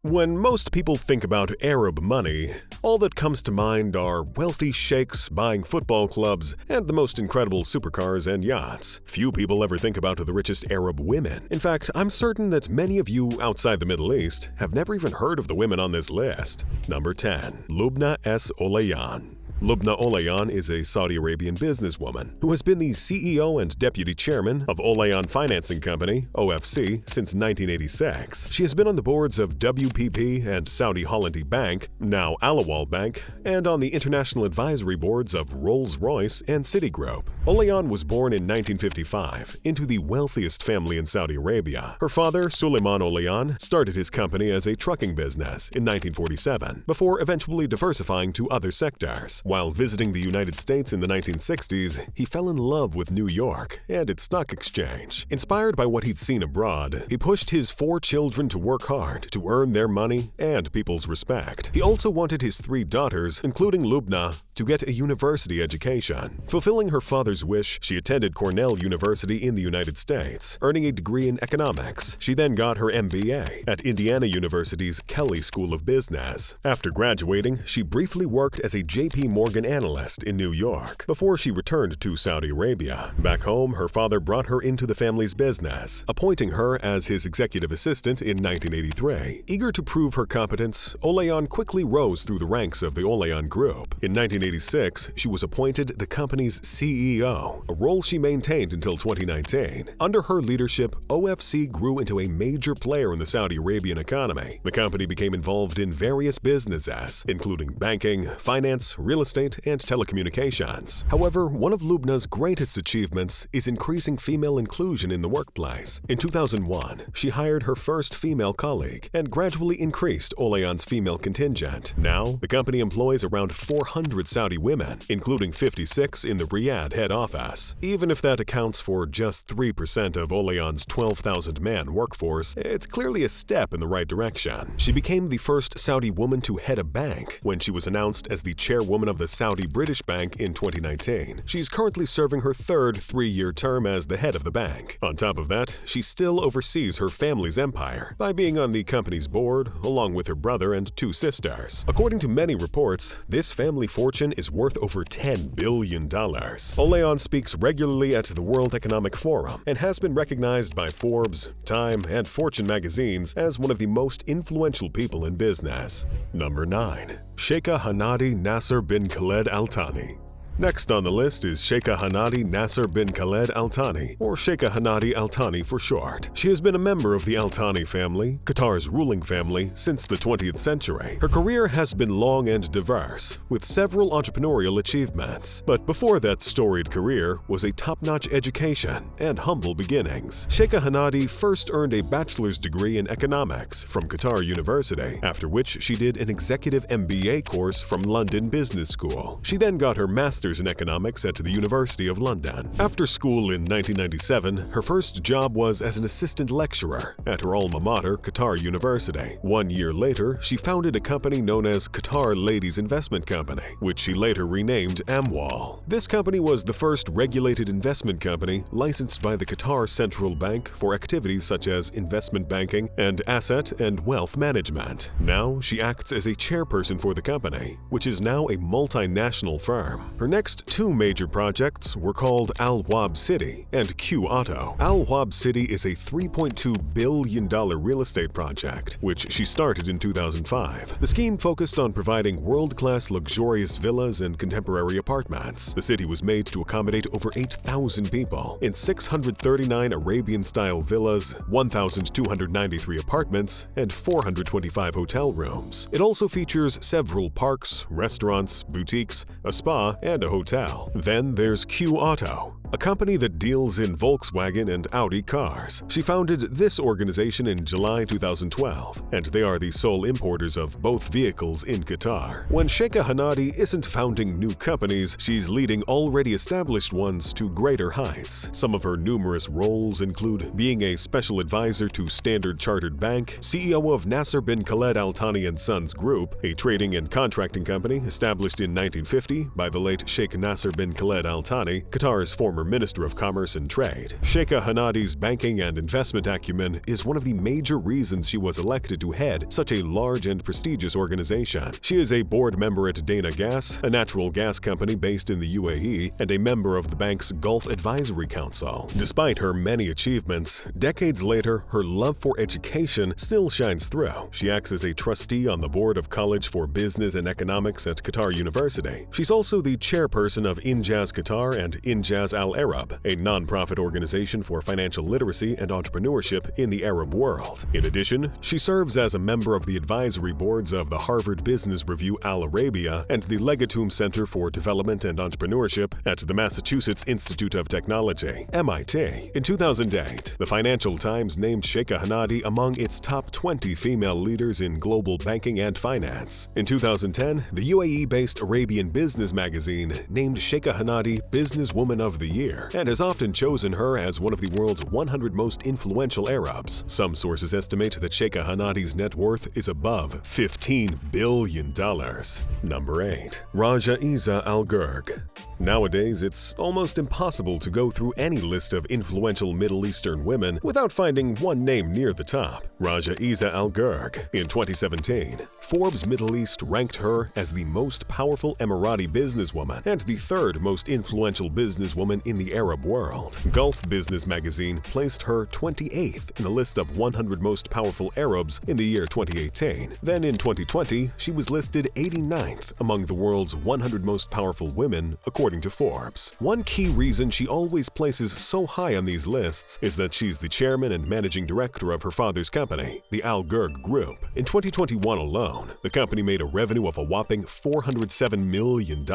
When most people think about Arab money, all that comes to mind are wealthy sheikhs buying football clubs and the most incredible supercars and yachts. Few people ever think about the richest Arab women. In fact, I'm certain that many of you outside the Middle East have never even heard of the women on this list. Number 10. Lubna S. Olayan. Lubna Olayan is a Saudi Arabian businesswoman who has been the CEO and deputy chairman of Olayan Financing Company, OFC, since 1986. She has been on the boards of WPP and Saudi Hollandi Bank, now Alawal Bank, and on the international advisory boards of Rolls-Royce and Citigroup. Olayan was born in 1955 into the wealthiest family in Saudi Arabia. Her father, Suleiman Olayan, started his company as a trucking business in 1947, before eventually diversifying to other sectors. While visiting the United States in the 1960s, he fell in love with New York and its stock exchange. Inspired by what he'd seen abroad, he pushed his 4 children to work hard to earn their money and people's respect. He also wanted his 3 daughters, including Lubna, to get a university education. Fulfilling her father's wish, she attended Cornell University in the United States, earning a degree in economics. She then got her MBA at Indiana University's Kelley School of Business. After graduating, she briefly worked as a J.P. Morgan analyst in New York before she returned to Saudi Arabia. Back home, her father brought her into the family's business, appointing her as his executive assistant in 1983. Eager to prove her competence, Olayan quickly rose through the ranks of the Olayan Group. In 1986, she was appointed the company's CEO, a role she maintained until 2019. Under her leadership, OFC grew into a major player in the Saudi Arabian economy. The company became involved in various businesses, including banking, finance, real estate, and telecommunications. However, one of Lubna's greatest achievements is increasing female inclusion in the workplace. In 2001, she hired her first female colleague and gradually increased Olayan's female contingent. Now, the company employs around 400 Saudi women, including 56 in the Riyadh head office. Even if that accounts for just 3% of Olayan's 12,000-man workforce, it's clearly a step in the right direction. She became the first Saudi woman to head a bank when she was announced as the chairwoman of the Saudi British Bank in 2019. She's currently serving her 3rd 3-year term as the head of the bank. On top of that, she still oversees her family's empire by being on the company's board, along with her brother and 2 sisters. According to many reports, this family fortune is worth over $10 billion. Olayan speaks regularly at the World Economic Forum and has been recognized by Forbes, Time, and Fortune magazines as one of the most influential people in business. Number 9. Sheikha Hanadi Nasser bin Khaled Al Thani. Next on the list is Sheikha Hanadi Nasser bin Khaled Al Thani, or Sheikha Hanadi Al Thani for short. She has been a member of the Al Thani family, Qatar's ruling family, since the 20th century. Her career has been long and diverse, with several entrepreneurial achievements. But before that storied career was a top-notch education and humble beginnings. Sheikha Hanadi first earned a bachelor's degree in economics from Qatar University, after which she did an executive MBA course from London Business School. She then got her master's in economics at the University of London. After school in 1997, her first job was as an assistant lecturer at her alma mater, Qatar University. 1 year later, she founded a company known as Qatar Ladies Investment Company, which she later renamed Amwal. This company was the first regulated investment company licensed by the Qatar Central Bank for activities such as investment banking and asset and wealth management. Now, she acts as a chairperson for the company, which is now a multinational firm. Her next 2 major projects were called Al Wab City and Q Auto. Al Wab City is a $3.2 billion real estate project, which she started in 2005. The scheme focused on providing world-class luxurious villas and contemporary apartments. The city was made to accommodate over 8,000 people in 639 Arabian-style villas, 1,293 apartments, and 425 hotel rooms. It also features several parks, restaurants, boutiques, a spa, and a hotel. Then there's Q Auto, a company that deals in Volkswagen and Audi cars. She founded this organization in July 2012, and they are the sole importers of both vehicles in Qatar. When Sheikha Hanadi isn't founding new companies, she's leading already established ones to greater heights. Some of her numerous roles include being a special advisor to Standard Chartered Bank, CEO of Nasser bin Khaled Al Thani & Sons Group, a trading and contracting company established in 1950 by the late Sheikh Nasser bin Khaled Al Thani, Qatar's former Minister of Commerce and Trade. Sheikha Hanadi's banking and investment acumen is one of the major reasons she was elected to head such a large and prestigious organization. She is a board member at Dana Gas, a natural gas company based in the UAE, and a member of the bank's Gulf Advisory Council. Despite her many achievements, decades later, her love for education still shines through. She acts as a trustee on the board of College for Business and Economics at Qatar University. She's also the chairperson of Injaz Qatar and Injaz Al Arab, a non-profit organization for financial literacy and entrepreneurship in the Arab world. In addition, she serves as a member of the advisory boards of the Harvard Business Review Al Arabia and the Legatum Center for Development and Entrepreneurship at the Massachusetts Institute of Technology, MIT. In 2008, the Financial Times named Sheikha Hanadi among its top 20 female leaders in global banking and finance. In 2010, the UAE-based Arabian Business magazine named Sheikha Hanadi Businesswoman of the Year and has often chosen her as one of the world's 100 most influential Arabs. Some sources estimate that Sheikha Hanadi's net worth is above $15 billion. Number 8. Raja Isa Al Ghurg. Nowadays, it's almost impossible to go through any list of influential Middle Eastern women without finding one name near the top: Raja Isa Al Ghurg. In 2017, Forbes Middle East ranked her as the most powerful Emirati businesswoman and the third most influential businesswoman in the Arab world. Gulf Business magazine placed her 28th in the list of 100 most powerful Arabs in the year 2018. Then in 2020, she was listed 89th among the world's 100 most powerful women, according to Forbes. One key reason she always places so high on these lists is that she's the chairman and managing director of her father's company, the Al Ghurg Group. In 2021 alone, the company made a revenue of a whopping $407 million.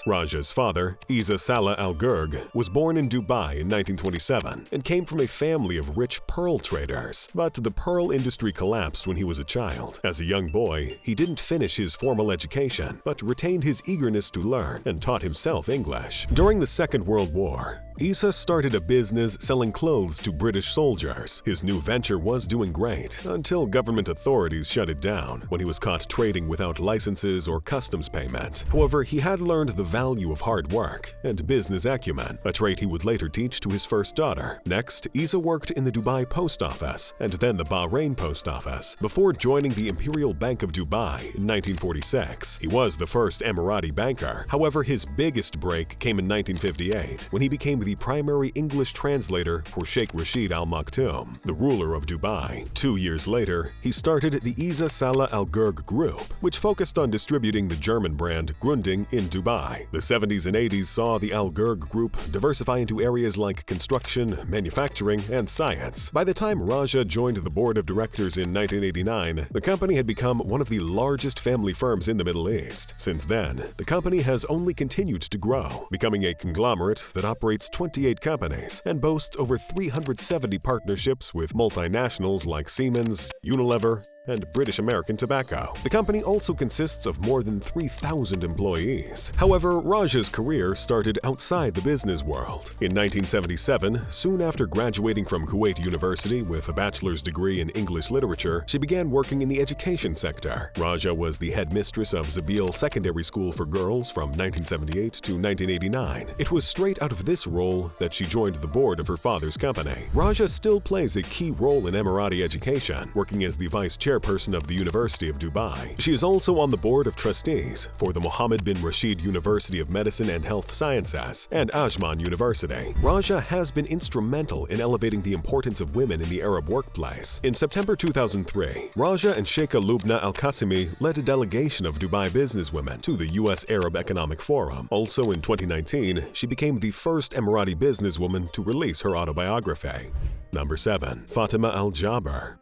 Raja's father, Isa Salah Al Ghurg, was born in Dubai in 1927 and came from a family of rich pearl traders. But the pearl industry collapsed when he was a child. As a young boy, he didn't finish his formal education, but retained his eagerness to learn and taught himself English. During the Second World War, Isa started a business selling clothes to British soldiers. His new venture was doing great until government authorities shut it down when he was caught trading without licenses or customs payment. However, he had learned the value of hard work and business acumen, a trait he would later teach to his first daughter. Next, Isa worked in the Dubai Post Office and then the Bahrain Post Office before joining the Imperial Bank of Dubai in 1946. He was the first Emirati banker. However, his biggest break came in 1958 when he became the primary English translator for Sheikh Rashid Al Maktoum, the ruler of Dubai. 2 years later, he started the Isa Salah Al Ghurg Group, which focused on distributing the German brand Grunding in Dubai. The 70s and 80s saw the Al Ghurg Group diversify into areas like construction, manufacturing, and science. By the time Raja joined the board of directors in 1989, the company had become one of the largest family firms in the Middle East. Since then, the company has only continued to grow, becoming a conglomerate that operates 28 companies and boasts over 370 partnerships with multinationals like Siemens, Unilever, and British American Tobacco. The company also consists of more than 3,000 employees. However, Raja's career started outside the business world. In 1977, soon after graduating from Kuwait University with a bachelor's degree in English literature, she began working in the education sector. Raja was the headmistress of Zabil Secondary School for Girls from 1978 to 1989. It was straight out of this role that she joined the board of her father's company. Raja still plays a key role in Emirati education, working as the vice chairperson of the University of Dubai. She is also on the board of trustees for the Mohammed bin Rashid University of Medicine and Health Sciences and Ajman University. Raja has been instrumental in elevating the importance of women in the Arab workplace. In September 2003, Raja and Sheikha Lubna Al-Qasimi led a delegation of Dubai businesswomen to the U.S. Arab Economic Forum. Also in 2019, she became the first Emirati businesswoman to release her autobiography. Number 7. Fatima Al-Jaber.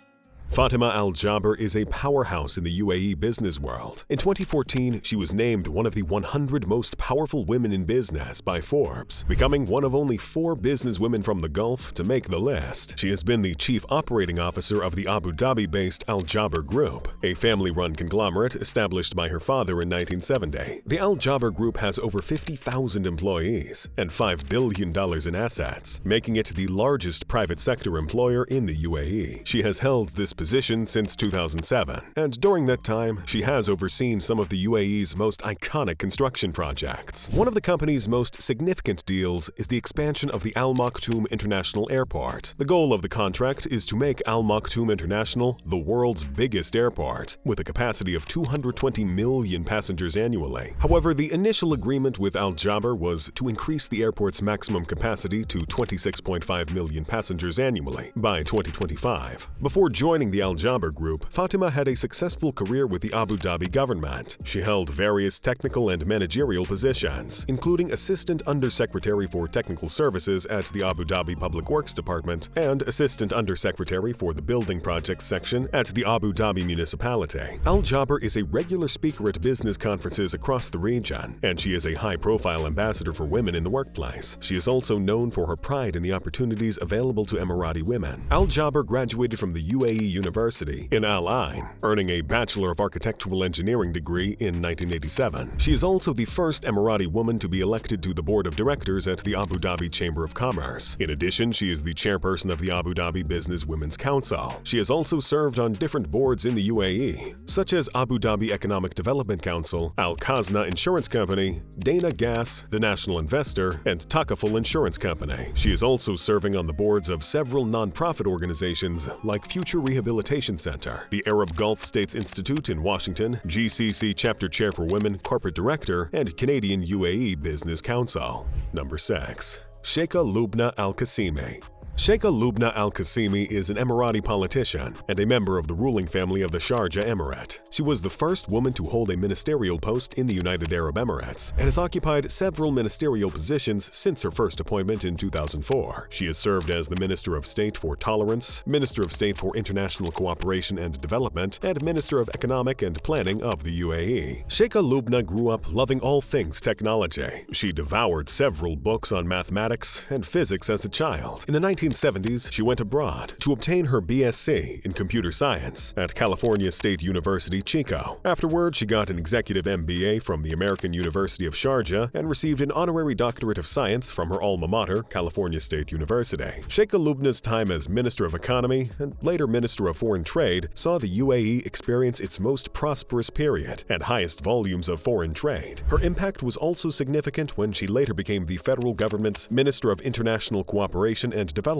Fatima Al-Jaber is a powerhouse in the UAE business world. In 2014, she was named one of the 100 most powerful women in business by Forbes, becoming one of only 4 businesswomen from the Gulf to make the list. She has been the chief operating officer of the Abu Dhabi-based Al-Jaber Group, a family-run conglomerate established by her father in 1970. The Al-Jaber Group has over 50,000 employees and $5 billion in assets, making it the largest private sector employer in the UAE. She has held this position since 2007, and during that time, she has overseen some of the UAE's most iconic construction projects. One of the company's most significant deals is the expansion of the Al Maktoum International Airport. The goal of the contract is to make Al Maktoum International the world's biggest airport, with a capacity of 220 million passengers annually. However, the initial agreement with Al Jaber was to increase the airport's maximum capacity to 26.5 million passengers annually by 2025. Before joining the Al Jaber Group, Fatima had a successful career with the Abu Dhabi government. She held various technical and managerial positions, including Assistant Undersecretary for Technical Services at the Abu Dhabi Public Works Department and Assistant Undersecretary for the Building Projects section at the Abu Dhabi Municipality. Al Jaber is a regular speaker at business conferences across the region, and she is a high-profile ambassador for women in the workplace. She is also known for her pride in the opportunities available to Emirati women. Al Jaber graduated from the UAE University in Al Ain, earning a Bachelor of Architectural Engineering degree in 1987. She is also the first Emirati woman to be elected to the Board of Directors at the Abu Dhabi Chamber of Commerce. In addition, she is the chairperson of the Abu Dhabi Business Women's Council. She has also served on different boards in the UAE, such as Abu Dhabi Economic Development Council, Al Khazna Insurance Company, Dana Gas, the National Investor, and Takaful Insurance Company. She is also serving on the boards of several non-profit organizations like Future Rehabilitation Center, the Arab Gulf States Institute in Washington, GCC Chapter Chair for Women, Corporate Director, and Canadian UAE Business Council. Number 6. Sheikha Lubna Al-Qasimi. Sheikha Lubna Al-Qasimi is an Emirati politician and a member of the ruling family of the Sharjah Emirate. She was the first woman to hold a ministerial post in the United Arab Emirates and has occupied several ministerial positions since her first appointment in 2004. She has served as the Minister of State for Tolerance, Minister of State for International Cooperation and Development, and Minister of Economic and Planning of the UAE. Sheikha Lubna grew up loving all things technology. She devoured several books on mathematics and physics as a child. In the 1970s, she went abroad to obtain her BSc in Computer Science at California State University, Chico. Afterward, she got an Executive MBA from the American University of Sharjah and received an Honorary Doctorate of Science from her alma mater, California State University. Sheikha Lubna's time as Minister of Economy and later Minister of Foreign Trade saw the UAE experience its most prosperous period and highest volumes of foreign trade. Her impact was also significant when she later became the federal government's Minister of International Cooperation and Development.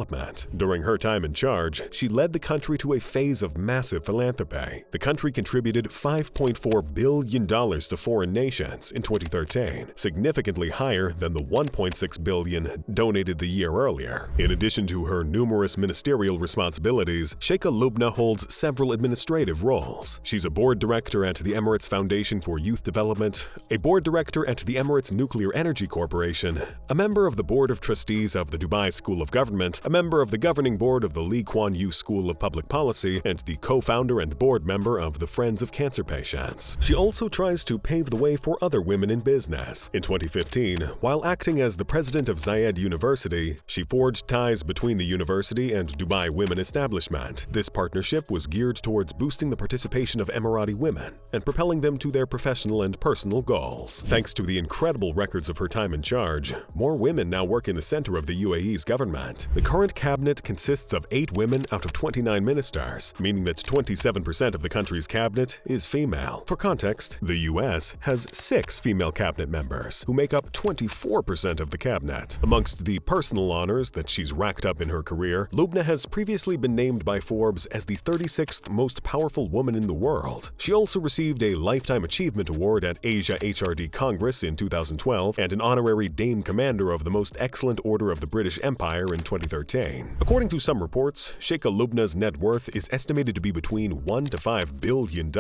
During her time in charge, she led the country to a phase of massive philanthropy. The country contributed $5.4 billion to foreign nations in 2013, significantly higher than the $1.6 billion donated the year earlier. In addition to her numerous ministerial responsibilities, Sheikha Lubna holds several administrative roles. She's a board director at the Emirates Foundation for Youth Development, a board director at the Emirates Nuclear Energy Corporation, a member of the Board of Trustees of the Dubai School of Government, a member of the governing board of the Lee Kuan Yew School of Public Policy, and the co-founder and board member of the Friends of Cancer Patients. She also tries to pave the way for other women in business. In 2015, while acting as the president of Zayed University, she forged ties between the university and Dubai Women Establishment. This partnership was geared towards boosting the participation of Emirati women and propelling them to their professional and personal goals. Thanks to the incredible records of her time in charge, more women now work in the center of the UAE's government. The current cabinet consists of 8 women out of 29 ministers, meaning that 27% of the country's cabinet is female. For context, the US has 6 female cabinet members, who make up 24% of the cabinet. Amongst the personal honors that she's racked up in her career, Lubna has previously been named by Forbes as the 36th most powerful woman in the world. She also received a Lifetime Achievement Award at Asia HRD Congress in 2012 and an honorary Dame Commander of the Most Excellent Order of the British Empire in 2013. According to some reports, Sheikha Lubna's net worth is estimated to be between $1 to $5 billion.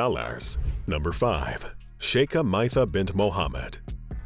Number 5. Sheikha Maitha bint Mohammed.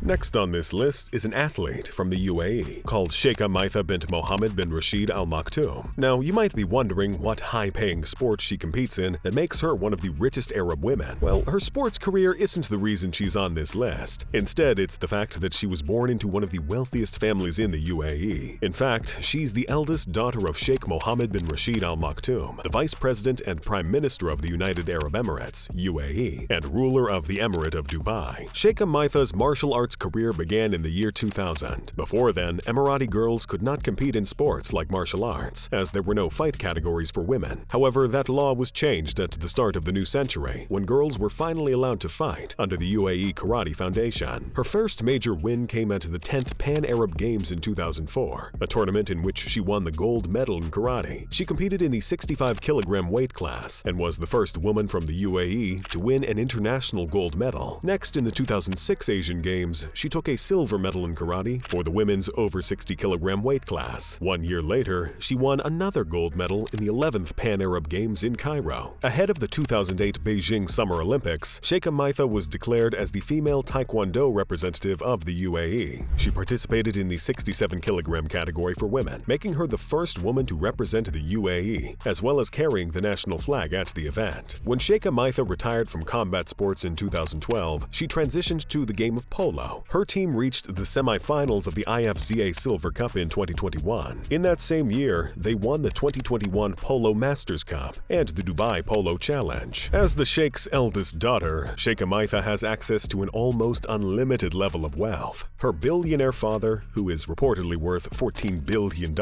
Next on this list is an athlete from the UAE called Sheikha Maitha bint Mohammed bin Rashid Al Maktoum. Now, you might be wondering what high-paying sport she competes in that makes her one of the richest Arab women. Well, her sports career isn't the reason she's on this list. Instead, it's the fact that she was born into one of the wealthiest families in the UAE. In fact, she's the eldest daughter of Sheikh Mohammed bin Rashid Al Maktoum, the Vice President and Prime Minister of the United Arab Emirates, UAE, and ruler of the Emirate of Dubai. Sheikha Maitha's martial arts sports career began in the year 2000. Before then, Emirati girls could not compete in sports like martial arts, as there were no fight categories for women. However, that law was changed at the start of the new century, when girls were finally allowed to fight under the UAE Karate Foundation. Her first major win came at the 10th Pan-Arab Games in 2004, a tournament in which she won the gold medal in karate. She competed in the 65-kilogram weight class and was the first woman from the UAE to win an international gold medal. Next, in the 2006 Asian Games, she took a silver medal in karate for the women's over 60-kilogram weight class. 1 year later, she won another gold medal in the 11th Pan-Arab Games in Cairo. Ahead of the 2008 Beijing Summer Olympics, Sheikha Maitha was declared as the female Taekwondo representative of the UAE. She participated in the 67-kilogram category for women, making her the first woman to represent the UAE, as well as carrying the national flag at the event. When Sheikha Maitha retired from combat sports in 2012, she transitioned to the game of polo. Her team reached the semi-finals of the IFZA Silver Cup in 2021. In that same year, they won the 2021 Polo Masters Cup and the Dubai Polo Challenge. As the Sheikh's eldest daughter, Sheikha Maitha has access to an almost unlimited level of wealth. Her billionaire father, who is reportedly worth $14 billion,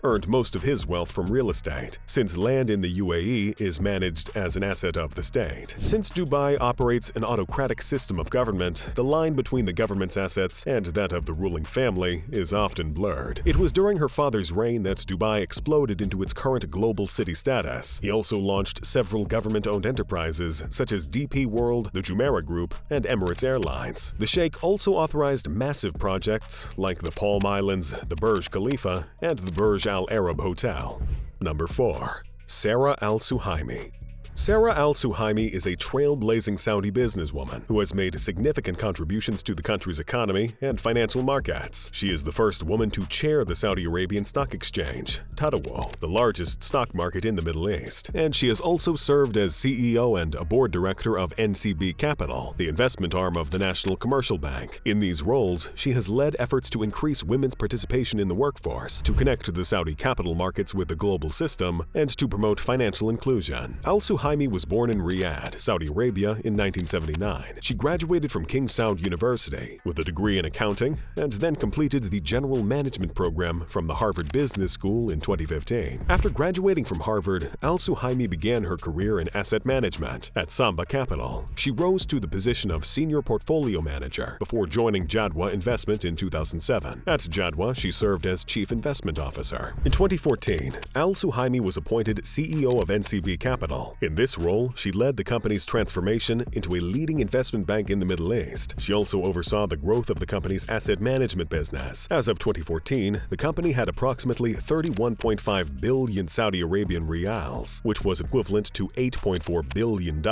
earned most of his wealth from real estate, since land in the UAE is managed as an asset of the state. Since Dubai operates an autocratic system of government, the line between the government's assets and that of the ruling family is often blurred. It was during her father's reign that Dubai exploded into its current global city status. He also launched several government-owned enterprises such as DP World, the Jumeirah Group, and Emirates Airlines. The Sheikh also authorized massive projects like the Palm Islands, the Burj Khalifa, and the Burj Al Arab Hotel. Number 4. Sarah Al Suhaimi. Sarah Al Suhaimi is a trailblazing Saudi businesswoman who has made significant contributions to the country's economy and financial markets. She is the first woman to chair the Saudi Arabian Stock Exchange, Tadawul, the largest stock market in the Middle East, and she has also served as CEO and a board director of NCB Capital, the investment arm of the National Commercial Bank. In these roles, she has led efforts to increase women's participation in the workforce, to connect the Saudi capital markets with the global system, and to promote financial inclusion. Al Suhaimi was born in Riyadh, Saudi Arabia in 1979. She graduated from King Saud University with a degree in accounting and then completed the general management program from the Harvard Business School in 2015. After graduating from Harvard, Al Suhaimi began her career in asset management at Samba Capital. She rose to the position of senior portfolio manager before joining Jadwa Investment in 2007. At Jadwa, she served as chief investment officer. In 2014, Al Suhaimi was appointed CEO of NCB Capital. In this role, she led the company's transformation into a leading investment bank in the Middle East. She also oversaw the growth of the company's asset management business. As of 2014, the company had approximately 31.5 billion Saudi Arabian riyals, which was equivalent to $8.4 billion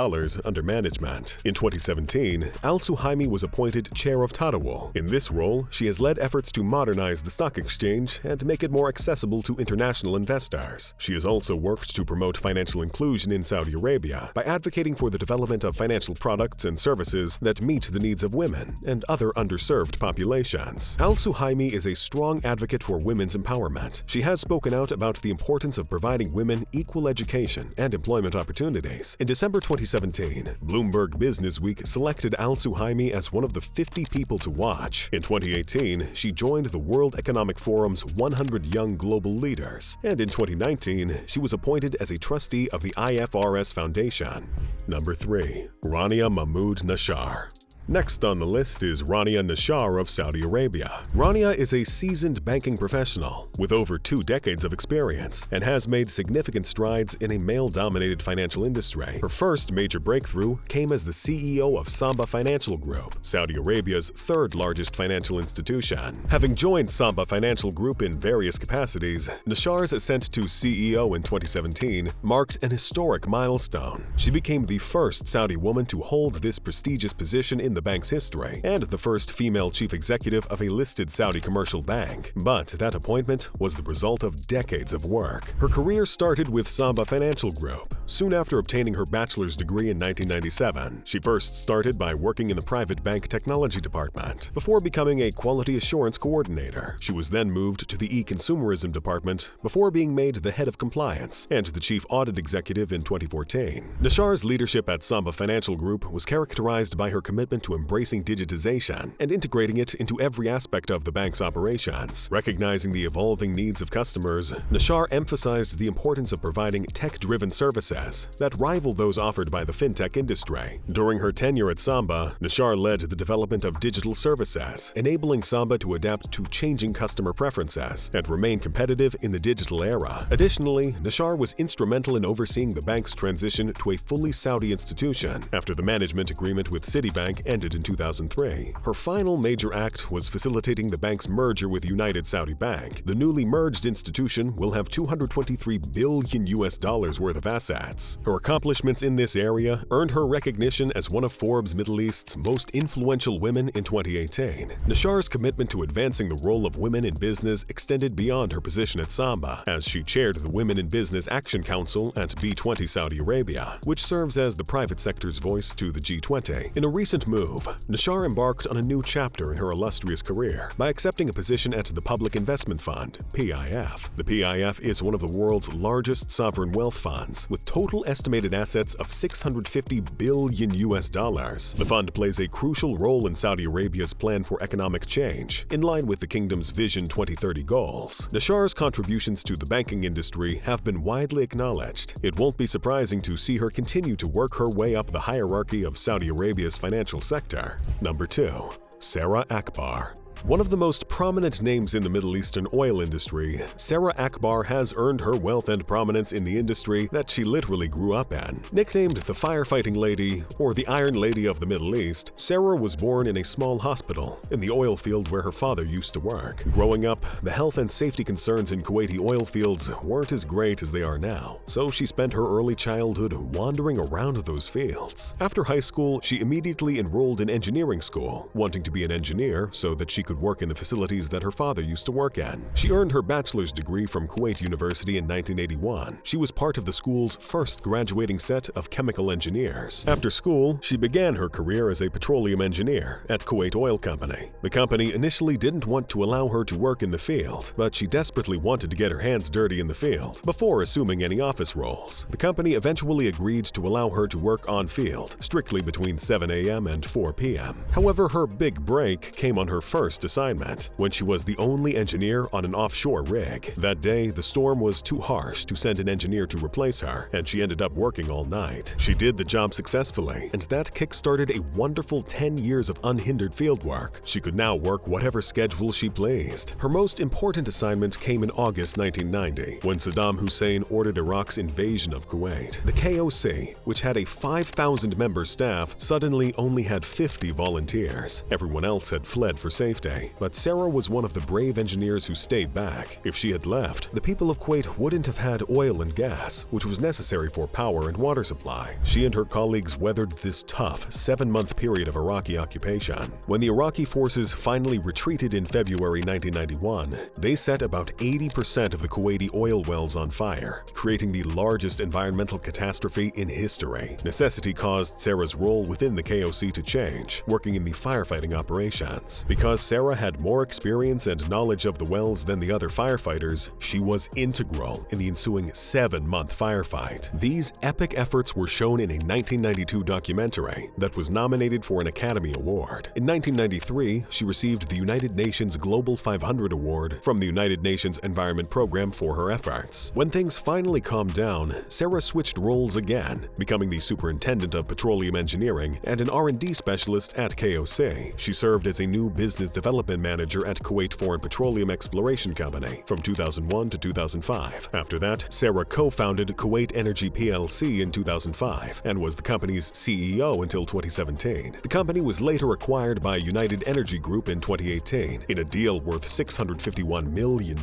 under management. In 2017, Al Suhaimi was appointed chair of Tadawul. In this role, she has led efforts to modernize the stock exchange and make it more accessible to international investors. She has also worked to promote financial inclusion in Saudi Arabia by advocating for the development of financial products and services that meet the needs of women and other underserved populations. Al Suhaimi is a strong advocate for women's empowerment. She has spoken out about the importance of providing women equal education and employment opportunities. In December 2017, Bloomberg Businessweek selected Al Suhaimi as one of the 50 people to watch. In 2018, she joined the World Economic Forum's 100 Young Global Leaders, and in 2019, she was appointed as a trustee of the IFRS Foundation. Number 3. Rania Mahmoud Nashar. Next on the list is Rania Nashar of Saudi Arabia. Rania is a seasoned banking professional with over 2 decades of experience and has made significant strides in a male-dominated financial industry. Her first major breakthrough came as the CEO of Samba Financial Group, Saudi Arabia's third-largest financial institution. Having joined Samba Financial Group in various capacities, Nashar's ascent to CEO in 2017 marked an historic milestone. She became the first Saudi woman to hold this prestigious position in the bank's history and the first female chief executive of a listed Saudi commercial bank. But that appointment was the result of decades of work. Her career started with Samba Financial Group, Soon after obtaining her bachelor's degree in 1997, she first started by working in the private bank technology department, before becoming a quality assurance coordinator. She was then moved to the e-consumerism department before being made the head of compliance and the chief audit executive in 2014. Nishar's leadership at Samba Financial Group was characterized by her commitment to embracing digitization and integrating it into every aspect of the bank's operations. Recognizing the evolving needs of customers, Nishar emphasized the importance of providing tech-driven services that rival those offered by the fintech industry. During her tenure at Samba, Nishar led the development of digital services, enabling Samba to adapt to changing customer preferences and remain competitive in the digital era. Additionally, Nishar was instrumental in overseeing the bank's transition to a fully Saudi institution after the management agreement with Citibank ended in 2003. Her final major act was facilitating the bank's merger with United Saudi Bank. The newly merged institution will have $223 billion worth of assets. Her accomplishments in this area earned her recognition as one of Forbes' Middle East's most influential women in 2018. Nishar's commitment to advancing the role of women in business extended beyond her position at Samba, as she chaired the Women in Business Action Council at B20 Saudi Arabia, which serves as the private sector's voice to the G20. In a recent move, Nishar embarked on a new chapter in her illustrious career by accepting a position at the Public Investment Fund, PIF. The PIF is one of the world's largest sovereign wealth funds, with total estimated assets of $650 billion. The fund plays a crucial role in Saudi Arabia's plan for economic change, in line with the kingdom's Vision 2030 goals. Nishar's contributions to the banking industry have been widely acknowledged. It won't be surprising to see her continue to work her way up the hierarchy of Saudi Arabia's financial sector. Number 2. Sarah Akbar. One of the most prominent names in the Middle Eastern oil industry, Sarah Akbar has earned her wealth and prominence in the industry that she literally grew up in. Nicknamed the Firefighting Lady or the Iron Lady of the Middle East, Sarah was born in a small hospital in the oil field where her father used to work. Growing up, the health and safety concerns in Kuwaiti oil fields weren't as great as they are now, so she spent her early childhood wandering around those fields. After high school, she immediately enrolled in engineering school, wanting to be an engineer so that she could work in the facilities that her father used to work in. She earned her bachelor's degree from Kuwait University in 1981. She was part of the school's first graduating set of chemical engineers. After school, she began her career as a petroleum engineer at Kuwait Oil Company. The company initially didn't want to allow her to work in the field, but she desperately wanted to get her hands dirty in the field before assuming any office roles. The company eventually agreed to allow her to work on field, strictly between 7 a.m. and 4 p.m. However, her big break came on her first assignment, when she was the only engineer on an offshore rig. That day, the storm was too harsh to send an engineer to replace her, and she ended up working all night. She did the job successfully, and that kick-started a wonderful 10 years of unhindered fieldwork. She could now work whatever schedule she pleased. Her most important assignment came in August 1990, when Saddam Hussein ordered Iraq's invasion of Kuwait. The KOC, which had a 5,000-member staff, suddenly only had 50 volunteers. Everyone else had fled for safety. But Sarah was one of the brave engineers who stayed back. If she had left, the people of Kuwait wouldn't have had oil and gas, which was necessary for power and water supply. She and her colleagues weathered this tough 7-month period of Iraqi occupation. When the Iraqi forces finally retreated in February 1991, they set about 80% of the Kuwaiti oil wells on fire, creating the largest environmental catastrophe in history. Necessity caused Sarah's role within the KOC to change, working in the firefighting operations. Because Sarah had more experience and knowledge of the wells than the other firefighters, she was integral in the ensuing 7-month firefight. These epic efforts were shown in a 1992 documentary that was nominated for an Academy Award. In 1993, she received the United Nations Global 500 Award from the United Nations Environment Program for her efforts. When things finally calmed down, Sarah switched roles again, becoming the superintendent of petroleum engineering and an R&D specialist at KOC. She served as a new business development manager at Kuwait Foreign Petroleum Exploration Company from 2001 to 2005. After that, Sarah co-founded Kuwait Energy PLC in 2005 and was the company's CEO until 2017. The company was later acquired by United Energy Group in 2018 in a deal worth $651 million.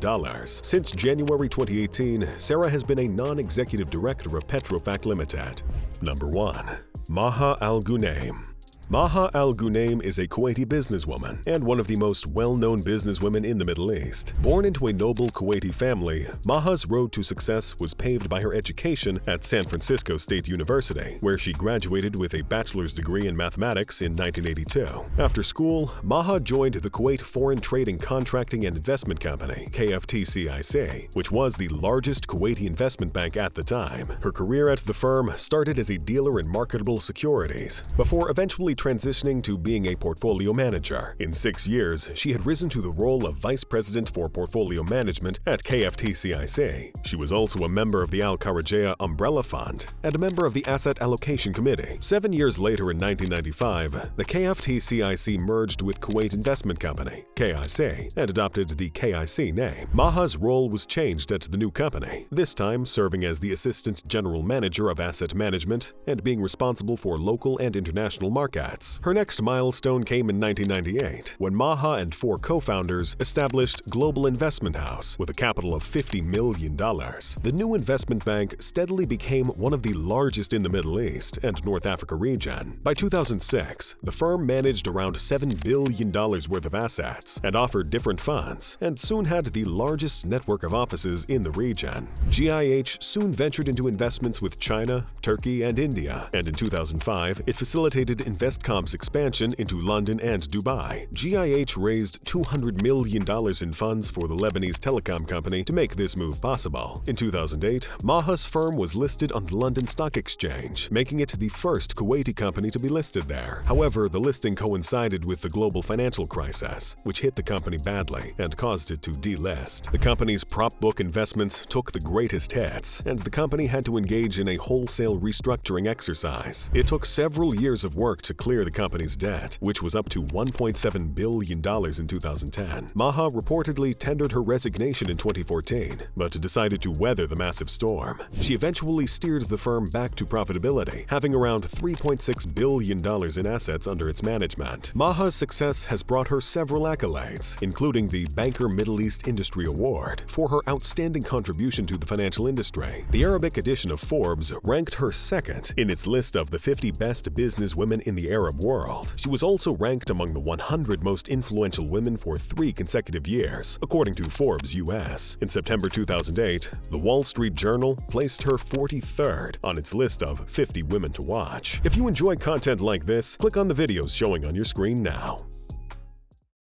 Since January 2018, Sarah has been a non-executive director of Petrofac Limited. Number 1. Maha Al Ghunaim. Maha Al Ghunaim is a Kuwaiti businesswoman and one of the most well-known businesswomen in the Middle East. Born into a noble Kuwaiti family, Maha's road to success was paved by her education at San Francisco State University, where she graduated with a bachelor's degree in mathematics in 1982. After school, Maha joined the Kuwait Foreign Trading Contracting and Investment Company, KFTCIC, which was the largest Kuwaiti investment bank at the time. Her career at the firm started as a dealer in marketable securities, before eventually transitioning to being a portfolio manager. In 6 years, she had risen to the role of Vice President for Portfolio Management at KFTCIC. She was also a member of the Al Kharajaya Umbrella Fund and a member of the Asset Allocation Committee. 7 years later, in 1995, the KFTCIC merged with Kuwait Investment Company, KIC, and adopted the KIC name. Maha's role was changed at the new company, this time serving as the Assistant General Manager of Asset Management and being responsible for local and international markets. Her next milestone came in 1998, when Maha and 4 co-founders established Global Investment House with a capital of $50 million. The new investment bank steadily became one of the largest in the Middle East and North Africa region. By 2006, the firm managed around $7 billion worth of assets and offered different funds, and soon had the largest network of offices in the region. GIH soon ventured into investments with China, Turkey, and India, and in 2005, it facilitated Investcom's expansion into London and Dubai. GIH raised $200 million in funds for the Lebanese telecom company to make this move possible. In 2008, Maha's firm was listed on the London Stock Exchange, making it the first Kuwaiti company to be listed there. However, the listing coincided with the global financial crisis, which hit the company badly and caused it to delist. The company's prop book investments took the greatest hits, and the company had to engage in a wholesale restructuring exercise. It took several years of work to clear the company's debt, which was up to $1.7 billion in 2010. Maha reportedly tendered her resignation in 2014, but decided to weather the massive storm. She eventually steered the firm back to profitability, having around $3.6 billion in assets under its management. Maha's success has brought her several accolades, including the Banker Middle East Industry Award for her outstanding contribution to the financial industry. The Arabic edition of Forbes ranked her second in its list of the 50 best business women in the Arab world. She was also ranked among the 100 most influential women for 3 consecutive years, according to Forbes US. In September 2008, the Wall Street Journal placed her 43rd on its list of 50 women to watch. If you enjoy content like this, click on the videos showing on your screen now.